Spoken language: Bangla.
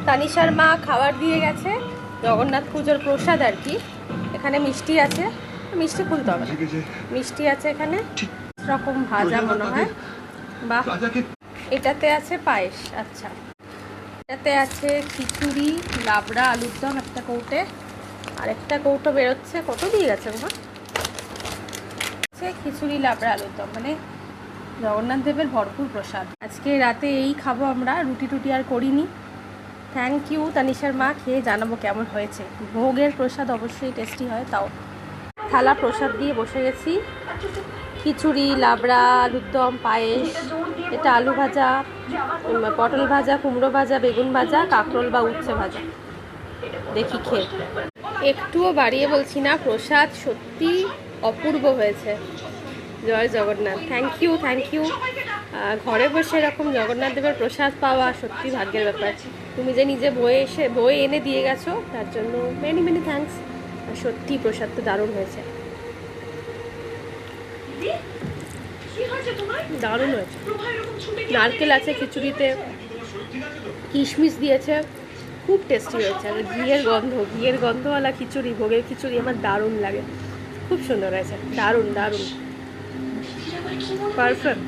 তানিশার মা খাবার দিয়ে গেছে, জগন্নাথ পুজোর প্রসাদ আর কি। এখানে মিষ্টি আছে, মিষ্টি খুলতে হবে, মিষ্টি আছে এখানে রকম ভাজা মনে হয়, বা এটাতে আছে পায়েস। আচ্ছা, এটাতে আছে খিচুড়ি, লাবড়া, আলুর দম একটা কৌটে, আর একটা কৌটো বেরোচ্ছে। কত দিয়ে গেছে মা? খিচুড়ি, লাবড়া, আলুর দম, মানে জগন্নাথ দেবের ভরপুর প্রসাদ। আজকে রাতে এই খাবো আমরা, রুটি টুটি আর করিনি। থ্যাংক ইউ তানিশার মা, খেয়ে জানাবো কেমন হয়েছে। ভোগের প্রসাদ অবশ্যই টেস্টি হয়। তাও থালা প্রসাদ দিয়ে বসে গেছি। খিচুড়ি, লাবড়া, আলুর দম, পায়েস, এটা আলু ভাজা, পটল ভাজা, কুমড়ো ভাজা, বেগুন ভাজা, কাঁকরোল বা উচ্ছে ভাজা। দেখি খেয়ে, একটুও বাড়িয়ে বলছি না, প্রসাদ সত্যি অপূর্ব হয়েছে। জয় Jagannath, thank you, thank you. ঘরে বসে এরকম জগন্নাথ দেবের প্রসাদ পাওয়া সত্যি ভাগ্যের ব্যাপার। তুমি যে নিজে বয়ে এনে দিয়ে গেছো, তার জন্য মেনি মেনি থ্যাঙ্কস। সত্যি প্রসাদ তো দারুণ হয়েছে, দারুণ হয়েছে। নারকেল আছে খিচুড়িতে, কিশমিশ দিয়েছে, খুব টেস্টি হয়েছে। আর ঘিয়ের গন্ধওয়ালা খিচুড়ি, ভোগের খিচুড়ি আমার দারুণ লাগে, খুব সুন্দর হয়েছে, দারুণ দারুণ, পারফেক্ট।